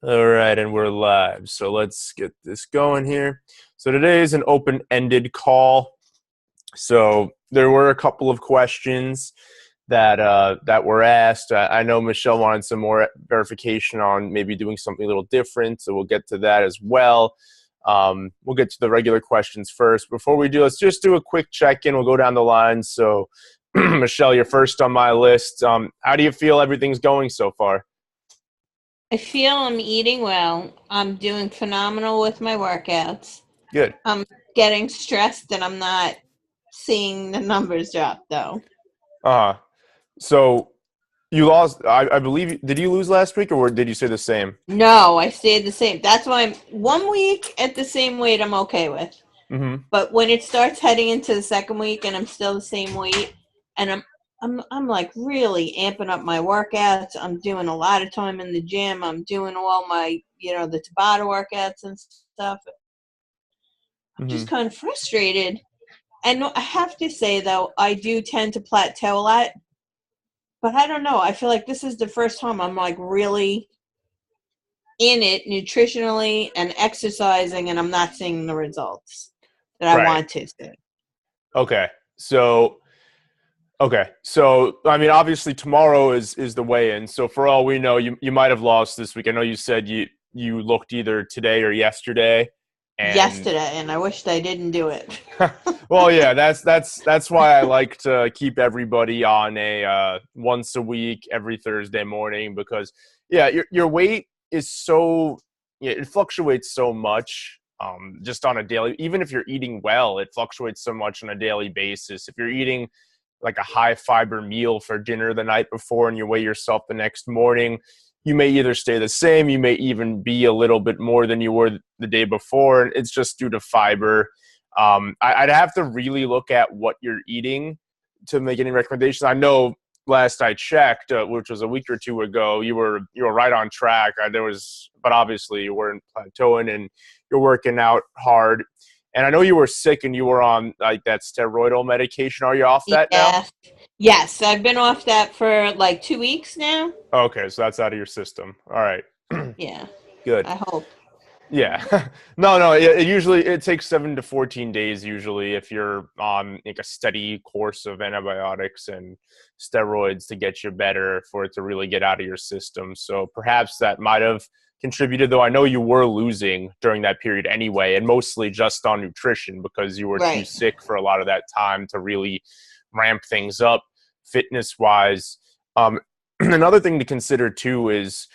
All right, and we're live. So let's get this going here. So today is an open-ended call. So there were a couple of questions that were asked. I know Michelle wanted some more verification on maybe doing something a little different, so we'll get to that as well. We'll get to the regular questions first. Before we do, let's just do a quick check-in. We'll go down the line. So Michelle, you're first on my list. How do you feel everything's going so far? I feel I'm eating well. I'm doing phenomenal with my workouts. Good. I'm getting stressed and I'm not seeing the numbers drop though. Uh, so you lost, I believe, did you lose last week or did you say the same? No, I stayed the same. That's why I'm 1 week at the same weight I'm okay with. Mm-hmm. But when it starts heading into the second week and I'm still the same weight and I'm like really amping up my workouts. I'm doing a lot of time in the gym. I'm doing all my, the Tabata workouts and stuff. I'm Mm-hmm. just kind of frustrated. And I have to say, though, I do tend to plateau a lot, but I don't know. I feel like this is the first time I'm like really in it nutritionally and exercising, and I'm not seeing the results that I Right. want to see. Okay. So I mean, obviously tomorrow is the weigh-in. So for all we know, you might have lost this week. I know you said you looked either today or yesterday, and Yesterday, and I wished I didn't do it. well, yeah, that's why I like to keep everybody on a once a week, every Thursday morning, because yeah, your weight is so, yeah, it fluctuates so much. Just on a daily, even if you're eating well, it fluctuates so much on a daily basis. If you're eating like a high fiber meal for dinner the night before and you weigh yourself the next morning, you may either stay the same, you may even be a little bit more than you were the day before. And it's just due to fiber. I'd have to really look at what you're eating to make any recommendations. I know last I checked, which was a week or two ago, you were right on track. But obviously you weren't plateauing and you're working out hard. And I know you were sick and you were on like that steroidal medication. Are you off that now? Yes. Yes, I've been off that for like 2 weeks now. Okay, so that's out of your system. All right. Yeah, Good. I hope. Yeah. No. It usually it takes 7 to 14 days usually if you're on like a steady course of antibiotics and steroids to get you better for it to really get out of your system. So perhaps that might have contributed, though I know you were losing during that period anyway, and mostly just on nutrition because you were too Right. sick for a lot of that time to really ramp things up fitness wise. Another thing to consider too is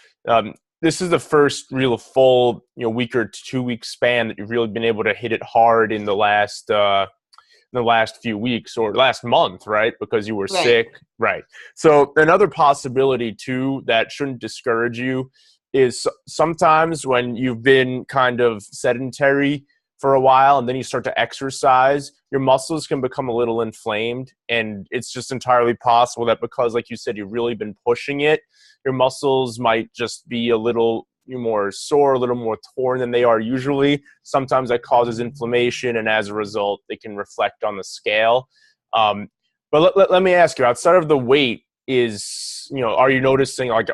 this is the first real full week or 2 week span that you've really been able to hit it hard in the last few weeks or last month, right? Because you were Right. sick, right? So another possibility too that shouldn't discourage you is sometimes when you've been kind of sedentary for a while and then you start to exercise, your muscles can become a little inflamed, and it's just entirely possible that because, like you said, you've really been pushing it, your muscles might just be a little more sore, a little more torn than they are usually. Sometimes that causes inflammation, and as a result, they can reflect on the scale. But let me ask you, outside of the weight, are you noticing like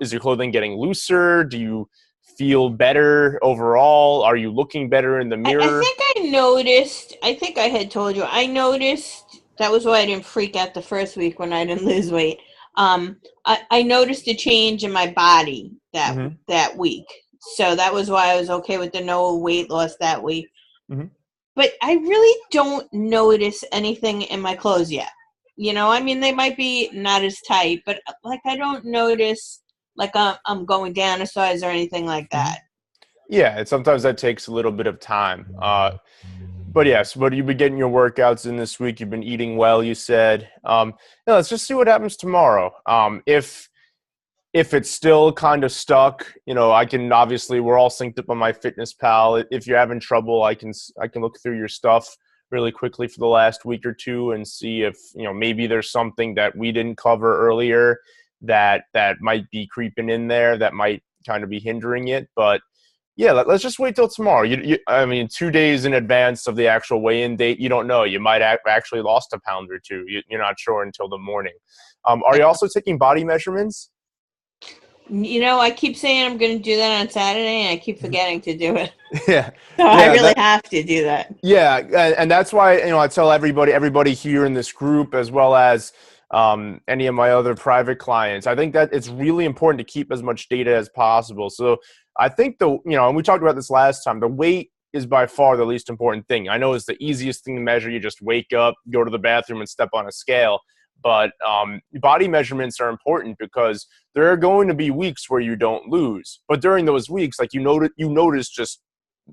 is your clothing getting looser? Do you feel better overall? Are you looking better in the I mirror? think I noticed, I think I had told you, I noticed, that was why I didn't freak out the first week when I didn't lose weight. I noticed a change in my body Mm-hmm. that week. So that was why I was okay with the no weight loss that week. Mm-hmm. But I really don't notice anything in my clothes yet. I mean, they might be not as tight, but like I don't notice like I'm going down a size or anything like Mm-hmm. that. Yeah, and sometimes that takes a little bit of time. But yes, but you've been getting your workouts in this week. You've been eating well, you said. Yeah, let's just see what happens tomorrow. If it's still kind of stuck, I can obviously we're all synced up on my fitness pal. If you're having trouble, I can look through your stuff really quickly for the last week or two and see if maybe there's something that we didn't cover earlier that might be creeping in there that might kind of be hindering it. But yeah, let's just wait till tomorrow. I mean, 2 days in advance of the actual weigh-in date, you don't know. You might actually lost a pound or two. You're not sure until the morning. Are you also taking body measurements? You know, I keep saying I'm going to do that on Saturday, and I keep forgetting to do it. Yeah, So I yeah, really have to do that. yeah, and that's why I tell everybody here in this group, as well as any of my other private clients. I think that it's really important to keep as much data as possible. So I think and we talked about this last time. The weight is by far the least important thing. I know it's the easiest thing to measure. You just wake up, go to the bathroom, and step on a scale. But body measurements are important because there are going to be weeks where you don't lose. But during those weeks, like you notice just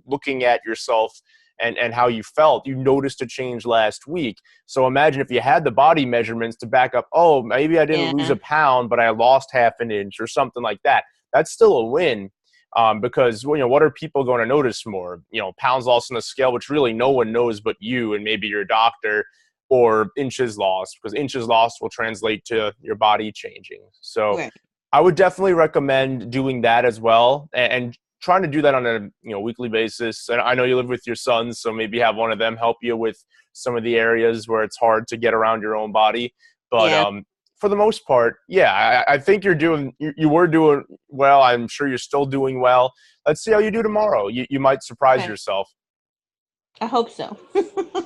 looking at yourself and how you felt, you noticed a change last week. So imagine if you had the body measurements to back up, oh, maybe I didn't lose Yeah. a pound, but I lost half an inch or something like that. That's still a win. Because what are people going to notice more? Pounds lost on the scale, which really no one knows but you and maybe your doctor, or inches lost, because inches lost will translate to your body changing. So Right. I would definitely recommend doing that as well, and trying to do that on a weekly basis. And I know you live with your sons, so maybe have one of them help you with some of the areas where it's hard to get around your own body. But Yeah. for the most part, yeah, I think you were doing well. I'm sure you're still doing well. Let's see how you do tomorrow. You might surprise Okay. yourself. I hope so.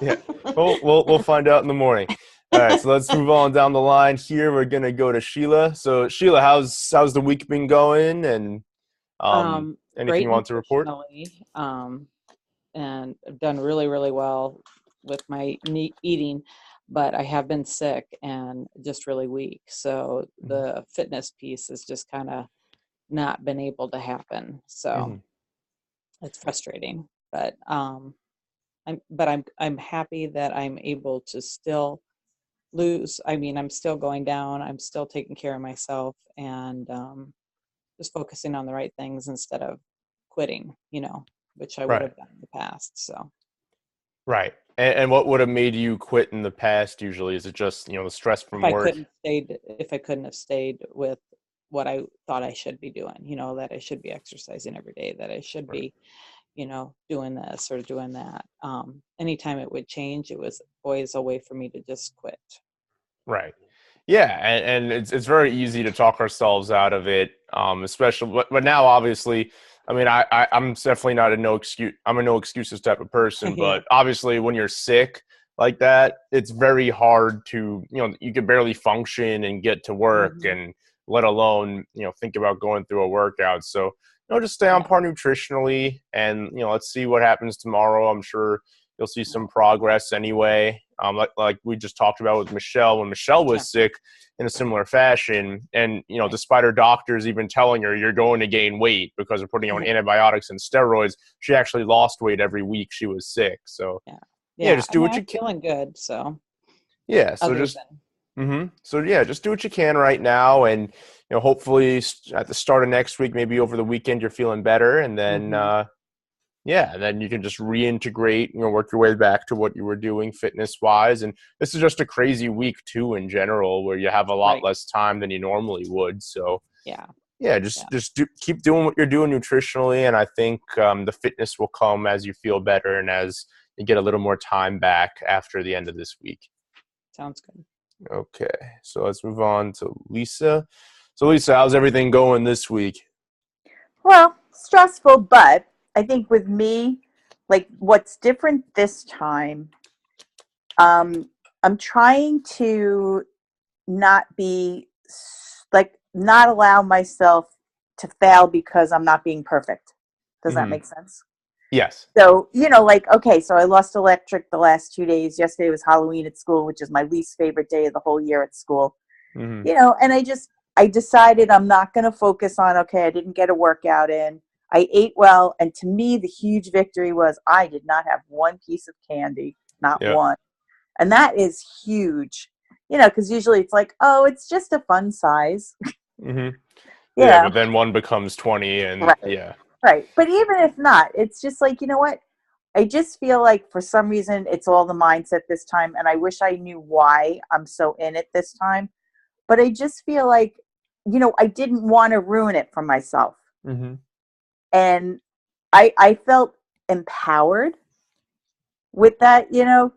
Yeah. Well, we'll find out in the morning. All right, so let's move on down the line here. We're gonna go to Sheila. So Sheila, how's the week been going? And anything Great you want to report? nutritionally, and I've done really, really well with my eating, but I have been sick and just really weak. So Mm-hmm. the fitness piece has just kind of not been able to happen. So Mm-hmm. it's frustrating, but I'm happy that I'm able to still lose. I mean, I'm still going down. I'm still taking care of myself and just focusing on the right things instead of quitting, which I would Right. have done in the past. So Right. And what would have made you quit in the past usually? Is it just, the stress from work? if I couldn't have stayed with what I thought I should be doing, that I should be exercising every day, that I should Right. be, doing this or doing that. Anytime it would change, it was always a way for me to just quit. Right. Yeah, and it's very easy to talk ourselves out of it, especially but now obviously, I mean I'm definitely not a no excuse I'm a no excuses type of person, Yeah. but obviously when you're sick like that, it's very hard to you can barely function and get to work, Hmm. and let alone think about going through a workout. So just stay on Yeah. par nutritionally, and let's see what happens tomorrow. I'm sure you'll see some progress anyway. Like we just talked about with Michelle, when Michelle Yeah. was sick in a similar fashion, and Right. despite her doctors even telling her you're going to gain weight because they're putting on antibiotics and steroids, she actually lost weight every week she was sick. So Yeah. yeah, Yeah. just I do mean, what I'm you can. feeling good. So Yeah, so other just than, just do what you can right now, and hopefully at the start of next week, maybe over the weekend, you're feeling better, and then hmm yeah, and then you can just reintegrate, work your way back to what you were doing fitness wise. And this is just a crazy week too in general, where you have a lot right. less time than you normally would. So Yeah. yeah, Yeah. keep doing what you're doing nutritionally, and I think the fitness will come as you feel better and as you get a little more time back after the end of this week. Sounds good. Okay, so let's move on to Lisa. So Lisa, how's everything going this week? Well, stressful, but I think with me, like what's different this time, um, I'm trying to not be not allow myself to fail because I'm not being perfect. Does that Hmm. make sense? Yes. So, okay, so I lost electric the last 2 days. Yesterday was Halloween at school, which is my least favorite day of the whole year at school. Hmm. And I decided I'm not going to focus on, okay, I didn't get a workout in. I ate well. And to me, the huge victory was I did not have one piece of candy, not Yeah. one. And that is huge, because usually it's like, oh, it's just a fun size, Hmm. you Yeah, know, but then one becomes 20, and right, yeah. right. But even if not, it's just like, you know what? I just feel like for some reason it's all the mindset this time. And I wish I knew why I'm so in it this time. But I just feel like, I didn't want to ruin it for myself. Hmm. And I felt empowered with that,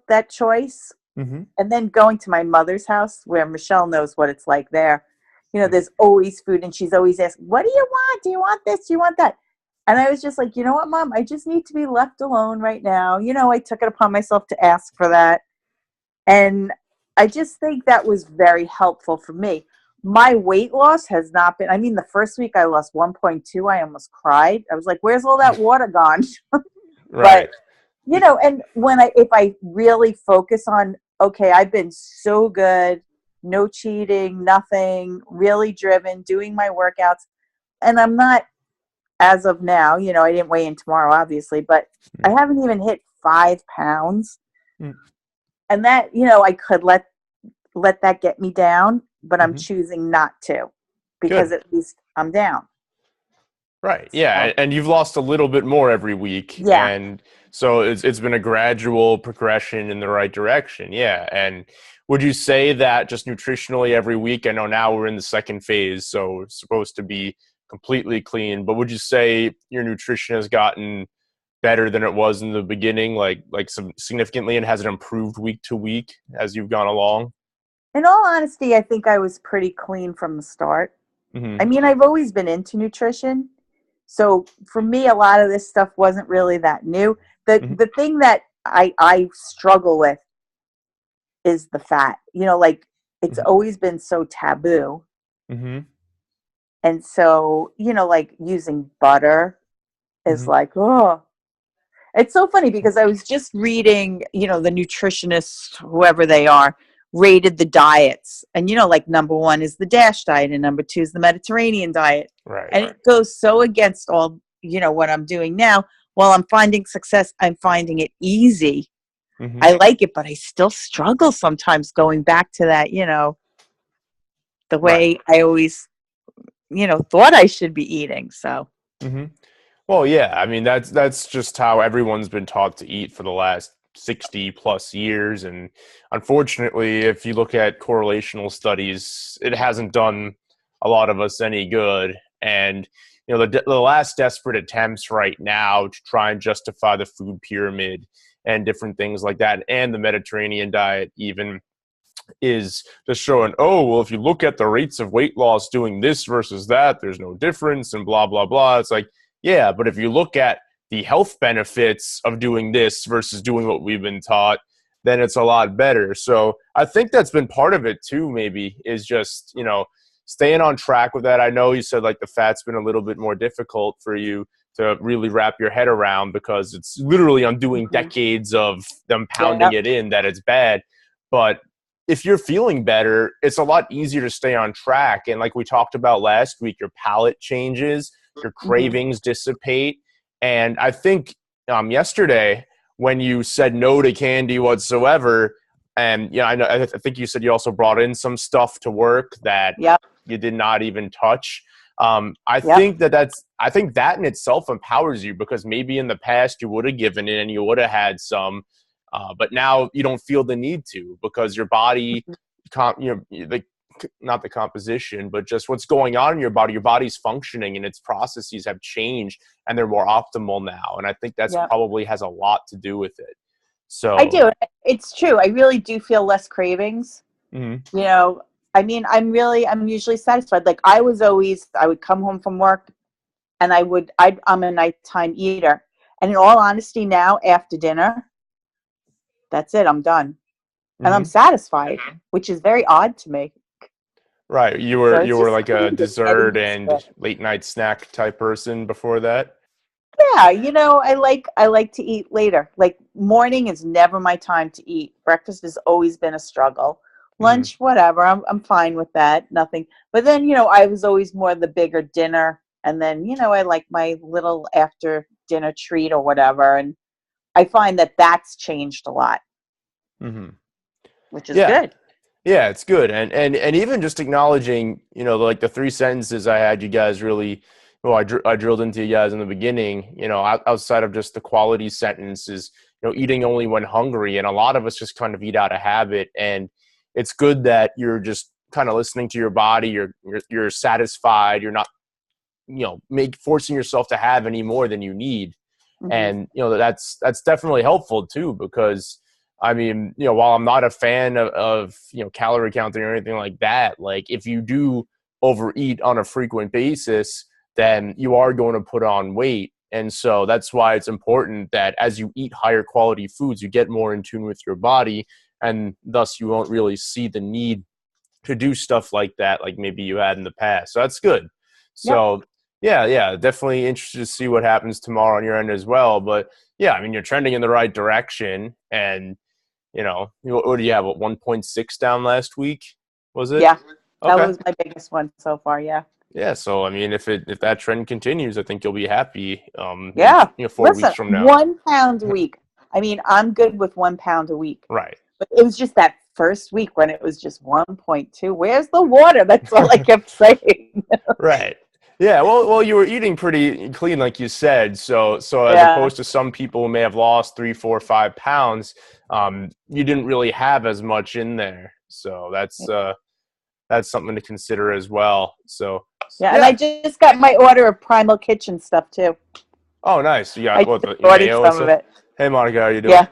that choice. Hmm. And then going to my mother's house where Michelle knows what it's like there. there's always food, and she's always asking, what do you want? Do you want this? Do you want that? And I was just like, you know what, Mom, I just need to be left alone right now. I took it upon myself to ask for that. And I just think that was very helpful for me. My weight loss has not been, the first week I lost 1.2. I almost cried. I was like, where's all that water gone? Right. But, and if I really focus on, okay, I've been so good, no cheating, nothing, really driven, doing my workouts. And I'm not, as of now, I didn't weigh in tomorrow, obviously, but I haven't even hit 5 pounds. Mm. And that, I could let that get me down, but I'm Mhm. choosing not to, because Good. at least I'm down. Right. Yeah. And you've lost a little bit more every week. Yeah. And so it's been a gradual progression in the right direction. Yeah. And would you say that just nutritionally every week? I know now we're in the second phase, so it's supposed to be completely clean, but would you say your nutrition has gotten better than it was in the beginning, like some significantly, and has it improved week to week as you've gone along? In all honesty, I think I was pretty clean from the start. Mm-hmm. I've always been into nutrition. So for me, a lot of this stuff wasn't really that new. Mm-hmm. The thing that I struggle with is the fat. It's always been so taboo. Mm-hmm. And so, like using butter is Mm-hmm. like, oh. It's so funny because I was just reading, the nutritionists, whoever they are, rated the diets. And, like number 1 is the DASH diet and number 2 is the Mediterranean diet. Right. And it goes so against all, what I'm doing now. While I'm finding success, I'm finding it easy. Mm-hmm. I like it, but I still struggle sometimes going back to that, the way Right. I always, thought I should be eating. So. Mm-hmm. Well, yeah, that's just how everyone's been taught to eat for the last 60 plus years. And unfortunately, if you look at correlational studies, it hasn't done a lot of us any good. And the last desperate attempts right now to try and justify the food pyramid and different things like that, and the Mediterranean diet even, is just showing, oh, well, if you look at the rates of weight loss doing this versus that, there's no difference and blah, blah, blah. It's like, yeah, but if you look at the health benefits of doing this versus doing what we've been taught, then it's a lot better. So I think that's been part of it too, maybe, is just, staying on track with that. I know you said like the fat's been a little bit more difficult for you to really wrap your head around, because it's literally undoing decades of them pounding it in that it's bad. But if you're feeling better, it's a lot easier to stay on track. And like we talked about last week, your palate changes, your cravings dissipate. And I think yesterday, when you said no to candy whatsoever, and I think you said you also brought in some stuff to work that you did not even touch. I think that in itself empowers you, because maybe in the past you would have given in and you would have had some, but now you don't feel the need to, because your body, not the composition, but just what's going on in your body's functioning and its processes have changed and they're more optimal now. And I think that's probably has a lot to do with it. So I do. It's true. I really do feel less cravings. Mm-hmm. I'm usually satisfied. Like I would come home from work and I'm a nighttime eater. And in all honesty, now after dinner, that's it. I'm done. And I'm satisfied, which is very odd to me. Right. You were like a dessert and late night snack type person before that? Yeah, I like to eat later. Like morning is never my time to eat. Breakfast has always been a struggle. Lunch, whatever. I'm fine with that. Nothing. But then, I was always more the bigger dinner, and then, I like my little after dinner treat or whatever, and I find that that's changed a lot. Which is good. Yeah, it's good. And even just acknowledging, like the 3 sentences I had you guys really, I drilled into you guys in the beginning, outside of just the quality sentences, eating only when hungry. And a lot of us just kind of eat out of habit. And it's good that you're just kind of listening to your body. You're satisfied. You're not, forcing yourself to have any more than you need. And, that's definitely helpful too, because while I'm not a fan of calorie counting or anything like that, like if you do overeat on a frequent basis, then you are going to put on weight. And so that's why it's important that as you eat higher quality foods, you get more in tune with your body, and thus you won't really see the need to do stuff like that, like maybe you had in the past. So that's good. Yep. So yeah, definitely interested to see what happens tomorrow on your end as well. But yeah, I mean, you're trending in the right direction, and what do you have? What, 1.6 down last week? Was it? Yeah, that Okay. was my biggest one so far. Yeah. Yeah. So I mean, if that trend continues, I think you'll be happy. Yeah. 4 Listen, weeks from now. 1 pound a week. I mean, I'm good with 1 pound a week. Right. But it was just that first week when it was just 1.2. Where's the water? That's all I kept saying. Right. Yeah. Well, you were eating pretty clean, like you said. So as Yeah. opposed to some people who may have lost 3, 4, 5 pounds, you didn't really have as much in there. So that's something to consider as well. So Yeah, and I just got my order of Primal Kitchen stuff too. Oh, nice. You I got just the ordered mayo and some of stuff. it. Hey, Monica, how you doing? Yeah.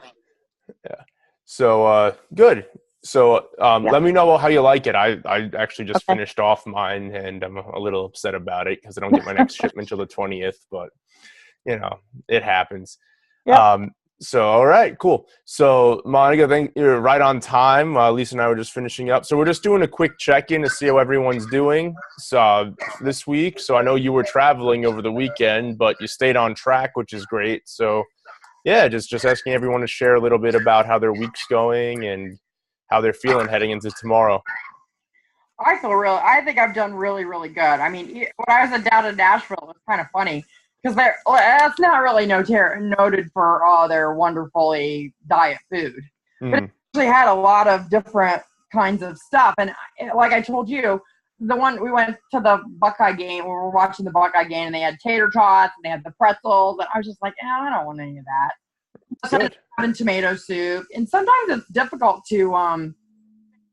Yeah. So good. So Yeah. let me know how you like it. I actually just Okay. finished off mine, and I'm a little upset about it because I don't get my next shipment till the 20th. But it happens. Yeah. So all right, cool. So Monica, I think you're right on time. Lisa and I were just finishing up, so we're just doing a quick check-in to see how everyone's doing this week. So I know you were traveling over the weekend, but you stayed on track, which is great. So yeah, just asking everyone to share a little bit about how their week's going and how they're feeling heading into tomorrow. I think I've done really, really good. I mean, when I was down in Nashville, it was kind of funny because that's not really noted for their wonderfully diet food. But it actually had a lot of different kinds of stuff. And like I told you, we went to the Buckeye game, we were watching the Buckeye game, and they had tater tots and they had the pretzels, and I was just like, I don't want any of that. So having tomato soup, and sometimes it's difficult to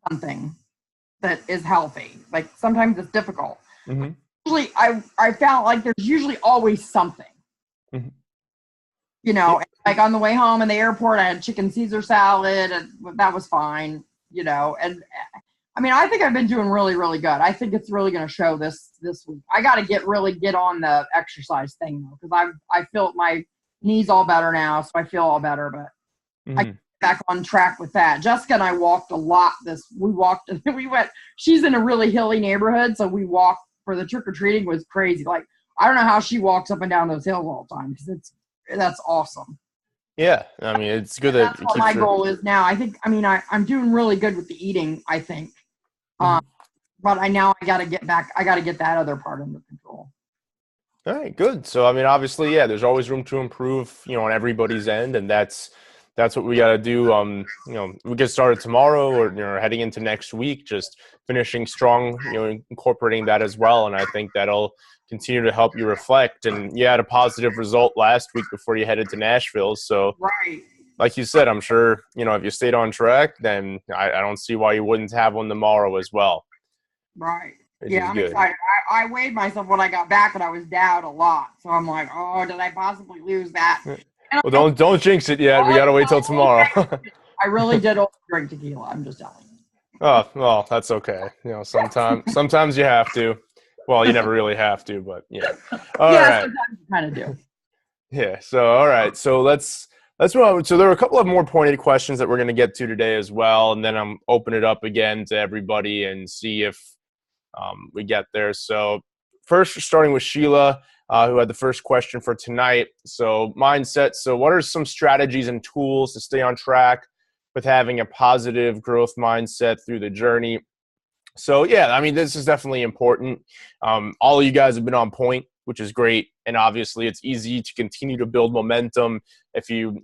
something that is healthy. Like sometimes it's difficult. Mm-hmm. Usually, I found like there's usually always something. Mm-hmm. Like on the way home in the airport, I had chicken Caesar salad, and that was fine. And I mean, I think I've been doing really, really good. I think it's really going to show this week. I got to get on the exercise thing though, because I feel my knees all better now, so I feel all better. But I get back on track with that. Jessica and I walked a lot. We went. She's in a really hilly neighborhood, so we walked for the trick or treating. Was crazy. Like I don't know how she walks up and down those hills all the time because that's awesome. Yeah, I mean it's good that that's what my goal is now. I think. I mean, I'm doing really good with the eating. I think. But I got to get back. I got to get that other part under control. All right, good. So I mean, obviously, yeah, there's always room to improve, on everybody's end, and that's what we got to do. We get started tomorrow, or heading into next week, just finishing strong, incorporating that as well, and I think that'll continue to help you reflect. And you had a positive result last week before you headed to Nashville, so right. Like you said, I'm sure, if you stayed on track, then I don't see why you wouldn't have one tomorrow as well. Right. Yeah, I'm excited. I weighed myself when I got back, and I was down a lot. So I'm like, oh, did I possibly lose that? Well, don't jinx it yet. We got to wait till tomorrow. I really did drink tequila. I'm just telling you. Oh, well, that's okay. Sometimes you have to. Well, you never really have to, but yeah. All right. Sometimes you kind of do. Yeah. So, all right. So let's move on. So there are a couple of more pointed questions that we're going to get to today as well, and then I'm open it up again to everybody and see if we get there. So first, starting with Sheila, who had the first question for tonight. So mindset. So what are some strategies and tools to stay on track with having a positive growth mindset through the journey? So yeah, I mean, this is definitely important. All of you guys have been on point, which is great. And obviously it's easy to continue to build momentum if you're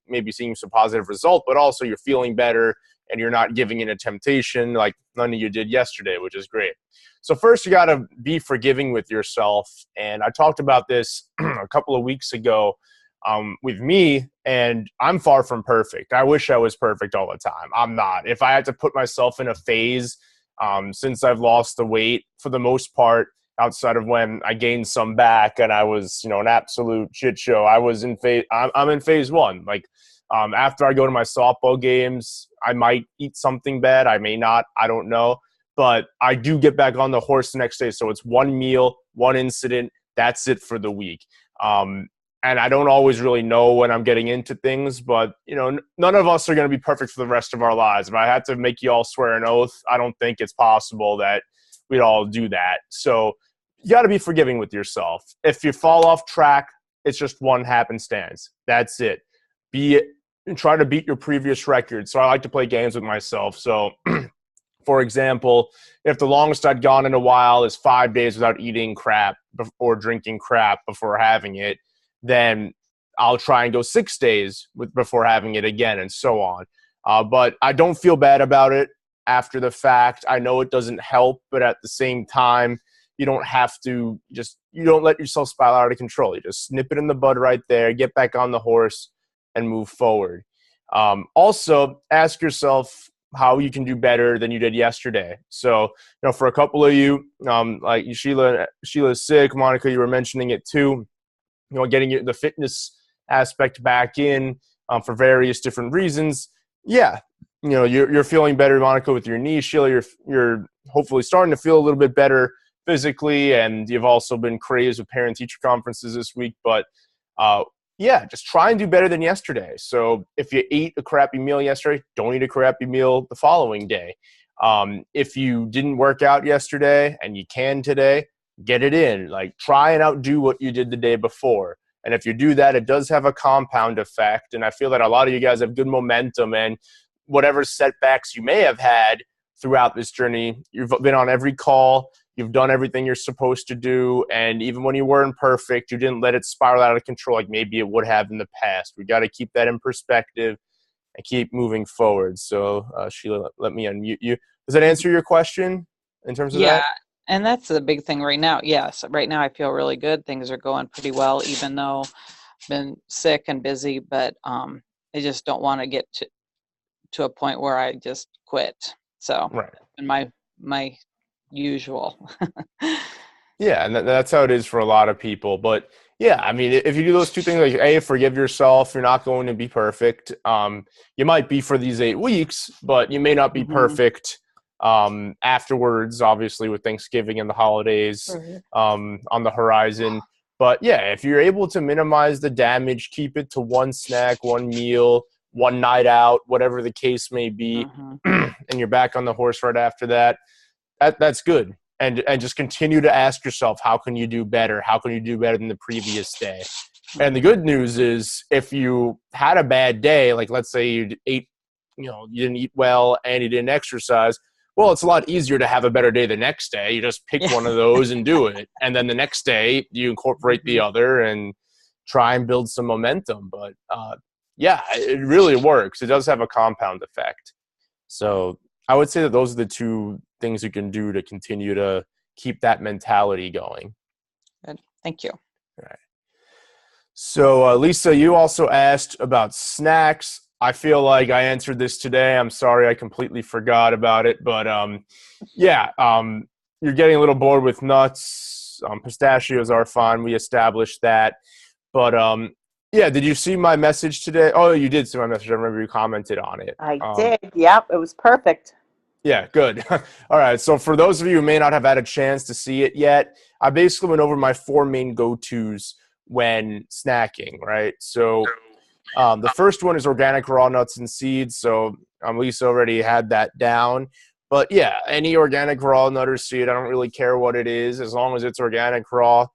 maybe seeing some positive result, but also you're feeling better and you're not giving in a temptation like none of you did yesterday, which is great. So first, you got to be forgiving with yourself. And I talked about this a couple of weeks ago with me, and I'm far from perfect. I wish I was perfect all the time. I'm not. If I had to put myself in a phase since I've lost the weight, for the most part, outside of when I gained some back and I was, an absolute shit show, I was in phase. I'm in phase one. Like after I go to my softball games, I might eat something bad. I may not. I don't know. but I do get back on the horse the next day. So it's one meal, one incident. That's it for the week. And I don't always really know when I'm getting into things, but, you know, none of us are going to be perfect for the rest of our lives. If I had to make you all swear an oath, I don't think it's possible that we'd all do that. So you got to be forgiving with yourself. If you fall off track, it's just one happenstance. That's it. Try to beat your previous record. So I like to play games with myself. So, for example, if the longest I'd gone in a while is 5 days without eating crap or drinking crap before having it, then I'll try and go 6 days before having it again, and so on. But I don't feel bad about it after the fact. I know it doesn't help, but at the same time, you don't have to you don't let yourself spiral out of control. You just snip it in the bud right there, get back on the horse, and move forward. Also, ask yourself how you can do better than you did yesterday. So, you know, for a couple of you, like Sheila's sick, Monica, you were mentioning it too. You know, getting the fitness aspect back in for various different reasons. Yeah, you know, you're feeling better, Monica, with your knee. Sheila, you're hopefully starting to feel a little bit better physically, and you've also been crazed with parent-teacher conferences this week. But yeah, just try and do better than yesterday. So if you ate a crappy meal yesterday, don't eat a crappy meal the following day. If you didn't work out yesterday and you can today, get it in. Like, try and outdo what you did the day before. And if you do that, it does have a compound effect. And I feel that a lot of you guys have good momentum, and whatever setbacks you may have had throughout this journey, you've been on every call, you've done everything you're supposed to do. And even when you weren't perfect, you didn't let it spiral out of control like maybe it would have in the past. We got to keep that in perspective and keep moving forward. So Sheila, let me unmute you. Does that answer your question in terms of that? And that's the big thing right now. Yes, right now I feel really good. Things are going pretty well, even though I've been sick and busy, but I just don't want to get to a point where I just quit. So, right. And my usual. Yeah, and that's how it is for a lot of people. But yeah, I mean, if you do those two things, like A, forgive yourself, you're not going to be perfect. You might be for these 8 weeks, but you may not be perfect afterwards, obviously, with Thanksgiving and the holidays on the horizon. But yeah, if you're able to minimize the damage, keep it to one snack, one meal, one night out, whatever the case may be, and you're back on the horse right after that, that's good. And just continue to ask yourself, how can you do better? How can you do better than the previous day? And the good news is, if you had a bad day, like let's say you didn't eat well and you didn't exercise, well, it's a lot easier to have a better day the next day. You just pick one of those and do it. And then the next day you incorporate the other and try and build some momentum. But yeah, it really works. It does have a compound effect. So I would say that those are the two things you can do to continue to keep that mentality going. Good. Thank you. All right. So Lisa, you also asked about snacks. I feel like I answered this today. I'm sorry, I completely forgot about it. But yeah, you're getting a little bored with nuts. Pistachios are fun. We established that. But yeah, did you see my message today? Oh, you did see my message. I remember you commented on it. I did. Yep, it was perfect. Yeah, good. All right. So for those of you who may not have had a chance to see it yet, I basically went over my 4 main go-tos when snacking, right? So the first one is organic raw nuts and seeds. So Lisa already had that down. But yeah, any organic raw nut or seed, I don't really care what it is. As long as it's organic raw,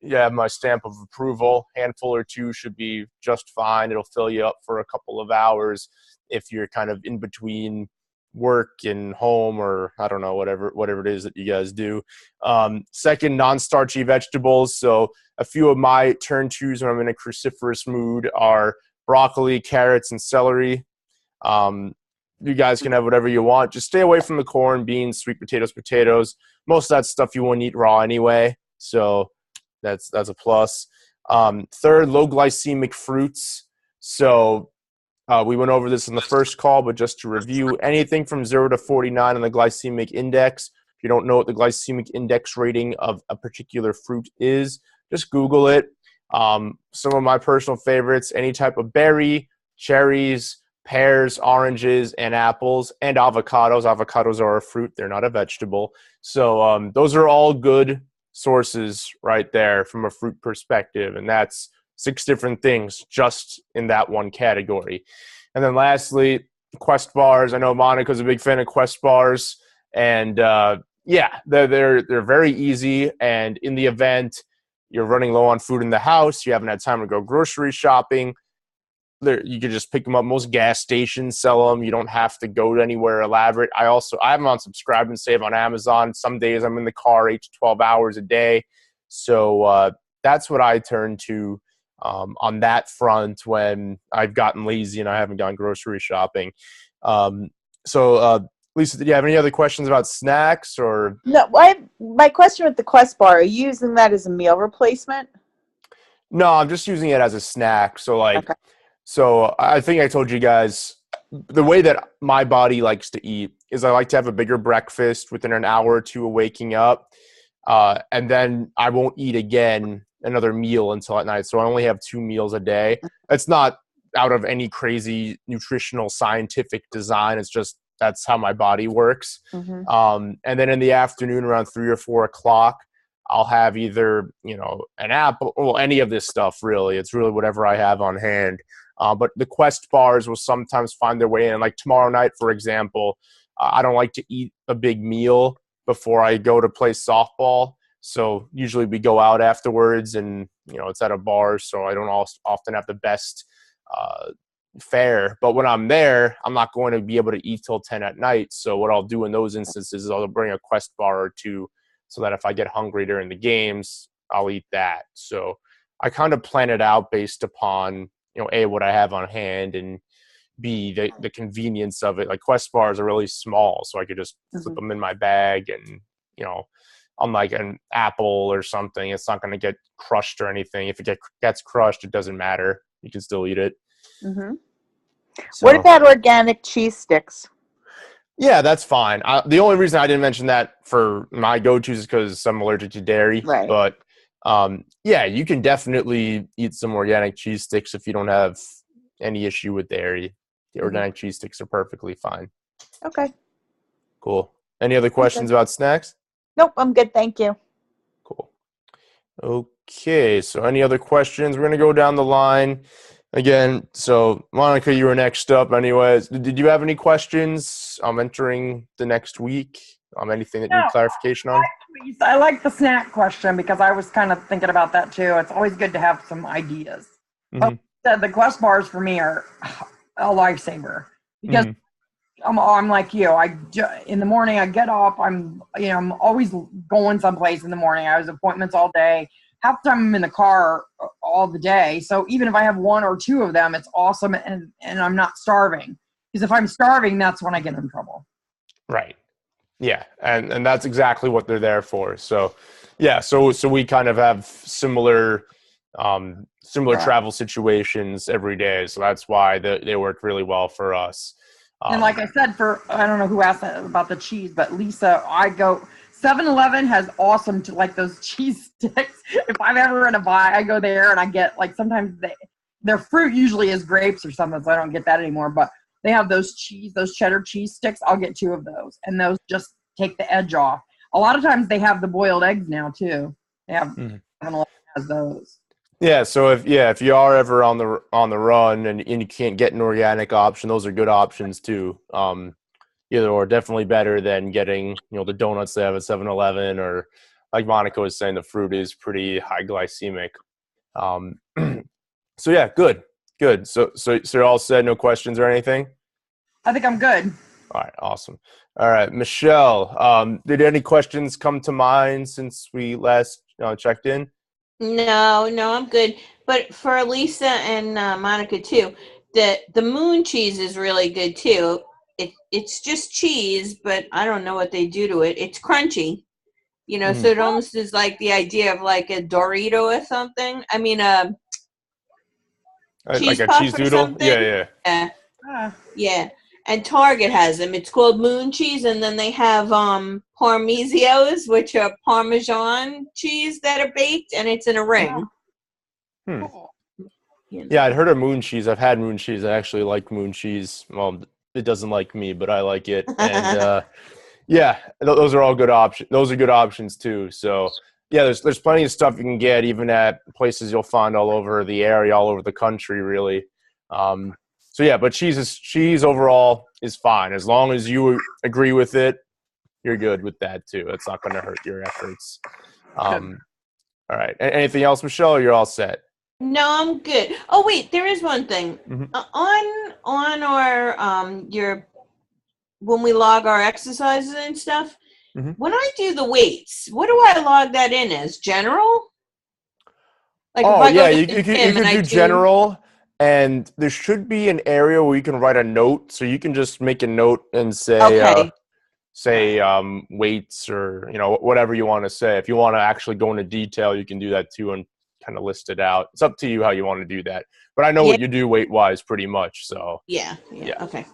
you have my stamp of approval. Handful or 2 should be just fine. It'll fill you up for a couple of hours if you're kind of in between work and home, or I don't know, whatever it is that you guys do. Second, non-starchy vegetables. So a few of my turn-tos when I'm in a cruciferous mood are broccoli, carrots, and celery. You guys can have whatever you want. Just stay away from the corn, beans, sweet potatoes. Most of that stuff you won't eat raw anyway, so that's a plus. Third, low glycemic fruits. So we went over this in the first call, but just to review, anything from 0 to 49 on the glycemic index. If you don't know what the glycemic index rating of a particular fruit is, just Google it. Some of my personal favorites, any type of berry, cherries, pears, oranges, and apples, and avocados. Avocados are a fruit; they're not a vegetable. So those are all good sources right there from a fruit perspective, and that's 6 different things just in that one category. And then lastly, Quest bars. I know Monica's a big fan of Quest bars, and yeah, they're very easy. And in the event you're running low on food in the house, you haven't had time to go grocery shopping, you can just pick them up. Most gas stations sell them. You don't have to go to anywhere elaborate. I have them on Subscribe and Save on Amazon. Some days I'm in the car 8 to 12 hours a day. So that's what I turn to on that front when I've gotten lazy and I haven't gone grocery shopping. Lisa, did you have any other questions about snacks or? No, my question with the Quest bar, are you using that as a meal replacement? No, I'm just using it as a snack. So Okay. So I think I told you guys the way that my body likes to eat is I like to have a bigger breakfast within an hour or two of waking up. And then I won't eat again another meal until at night. So I only have 2 meals a day. It's not out of any crazy nutritional scientific design. It's just that's how my body works. Mm-hmm. And then in the afternoon around 3 or 4 o'clock, I'll have either, an apple or any of this stuff, really. It's really whatever I have on hand. But the Quest bars will sometimes find their way in. Like tomorrow night, for example, I don't like to eat a big meal before I go to play softball. So usually we go out afterwards and, it's at a bar. So I don't often have the best fare. But when I'm there, I'm not going to be able to eat till 10 at night. So what I'll do in those instances is I'll bring a Quest bar or 2 so that if I get hungry during the games, I'll eat that. So I kind of plan it out based upon, A, what I have on hand, and B, the convenience of it. Like Quest bars are really small, so I could just slip them in my bag and, unlike an apple or something, it's not going to get crushed or anything. If it gets crushed, it doesn't matter. You can still eat it. Mm-hmm. So, what about organic cheese sticks? Yeah, that's fine. The only reason I didn't mention that for my go-tos is because I'm allergic to dairy. Right. But yeah, you can definitely eat some organic cheese sticks if you don't have any issue with dairy. The organic cheese sticks are perfectly fine. Okay. Cool. Any other questions about snacks? Nope, I'm good. Thank you. Cool. Okay, so any other questions? We're going to go down the line again. So, Monica, you were next up anyways. Did you have any questions entering the next week? Anything that you need clarification on? I like the snack question because I was kind of thinking about that too. It's always good to have some ideas. The Quest bars for me are a lifesaver because I'm like you. In the morning I get up. I'm always going someplace in the morning. I have appointments all day. Half the time I'm in the car all the day. So even if I have 1 or 2 of them, it's awesome, and I'm not starving. Because if I'm starving, that's when I get in trouble. Right. Yeah, and that's exactly what they're there for. So, yeah, so we kind of have similar travel situations every day. So that's why they work really well for us. And like I said, I don't know who asked that about the cheese, but Lisa, 7-Eleven has awesome those cheese sticks. If I'm ever in a buy, I go there and I get sometimes their fruit usually is grapes or something, so I don't get that anymore. But they have those cheddar cheese sticks. I'll get 2 of those, and those just take the edge off. A lot of times they have the boiled eggs now too. They have 7-Eleven has those. Yeah, so if you are ever on the run and you can't get an organic option, those are good options too. Either or, definitely better than getting the donuts they have at 7-Eleven, or like Monica was saying, the fruit is pretty high glycemic. So yeah, good. So you're all set. No questions or anything? I think I'm good. All right, awesome. All right, Michelle, did any questions come to mind since we last checked in? No, I'm good. But for Lisa and Monica too, the moon cheese is really good too. It's just cheese, but I don't know what they do to it. It's crunchy, so it almost is like the idea of like a Dorito or something. I mean, cheese like a puff cheese or doodle? something. Yeah. And Target has them. It's called moon cheese, and then they have Parmesios, which are Parmesan cheese that are baked, and it's in a ring. Cool. You know. Yeah, I'd heard of moon cheese. I've had moon cheese. I actually like moon cheese. Well, it doesn't like me, but I like it. And yeah, those are all good options. Those are good options too. So yeah, there's plenty of stuff you can get even at places you'll find all over the area, all over the country, really. So yeah, but cheese overall is fine as long as you agree with it. You're good with that too. It's not going to hurt your efforts. All right. Anything else, Michelle? Or you're all set. No, I'm good. Oh wait, there is one thing. Mhm. On our your when we log our exercises and stuff. Mhm. When I do the weights, what do I log that in as? General? Like if Oh I go yeah, to you the could gym and I do general, and there should be an area where you can write a note. So you can just make a note and Okay. say weights or whatever you want to say. If you want to actually go into detail, you can do that too and kind of list it out. It's up to you how you want to do that. But I know Yeah. what you do weight wise pretty much. So Yeah. Yeah. Okay.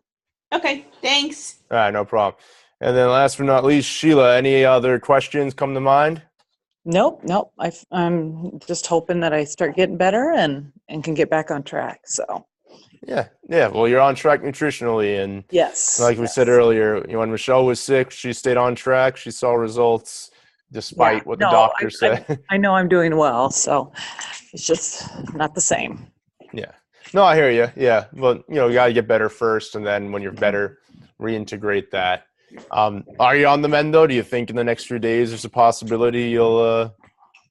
Thanks. all right, no problem. And then last but not least, Sheila, any other questions come to mind? Nope. I'm just hoping that I start getting better and can get back on track. So Yeah. Well, you're on track nutritionally, and yes, like we said earlier, when Michelle was sick, she stayed on track. She saw results despite what the doctor said. I know I'm doing well, so it's just not the same. Yeah. No, I hear you. Yeah. But, you got to get better first. And then when you're better, reintegrate that. Are you on the mend, though? Do you think in the next few days there's a possibility you'll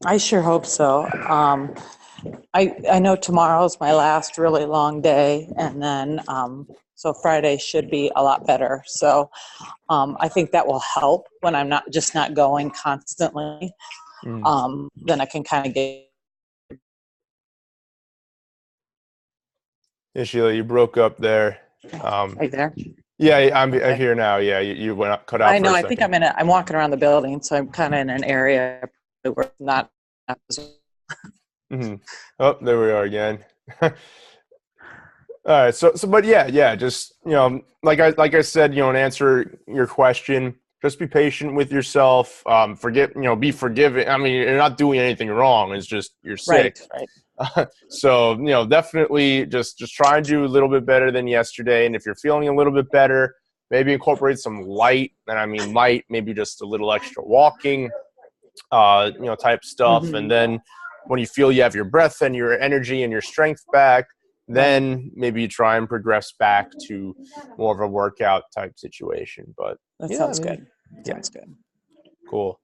I sure hope so. I know tomorrow's my last really long day, and then so Friday should be a lot better. So I think that will help when I'm not going constantly. Then I can kind of get. Yeah, Sheila, you broke up there. Right there. Yeah, I'm here now. Yeah, you went cut out. I know. For a I second. think I'm walking around the building, so I'm kind of in an area where it's not. Mm-hmm. Oh, there we are again. All right. But yeah. Just like I said, and answer your question. Just be patient with yourself. Be forgiving. I mean, you're not doing anything wrong. It's just you're sick. Right. So definitely just try and do a little bit better than yesterday. And if you're feeling a little bit better, maybe incorporate some light. And I mean light, maybe just a little extra walking, type stuff. Mm-hmm. And then when you feel you have your breath and your energy and your strength back, then maybe you try and progress back to more of a workout type situation. But that sounds good. Sounds good. Cool.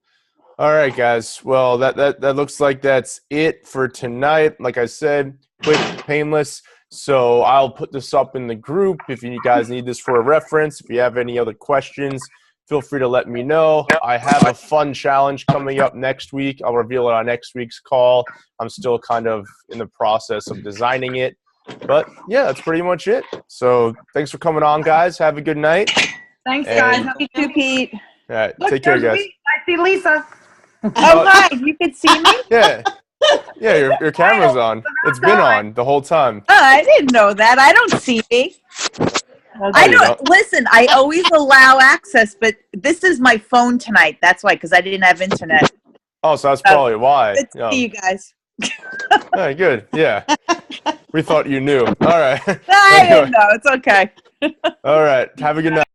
All right, guys. Well, that looks like that's it for tonight. Like I said, quick, painless. So I'll put this up in the group if you guys need this for a reference. If you have any other questions, feel free to let me know. I have a fun challenge coming up next week. I'll reveal it on next week's call. I'm still kind of in the process of designing it. But yeah, that's pretty much it. So thanks for coming on, guys. Have a good night. Thanks, guys. You too, Pete. All right, Look, take care, there's guys. I see Lisa. Oh, hi. You can see me? Yeah, your camera's on. It's been on the whole time. Oh, I didn't know that. I don't see me. I you don't don't? listen. I always allow access, but this is my phone tonight. That's why, because I didn't have internet. Oh, so that's probably why. Good to see you guys. All right, good. Yeah, we thought you knew. All right. I didn't know. It's okay. All right. Have a good night.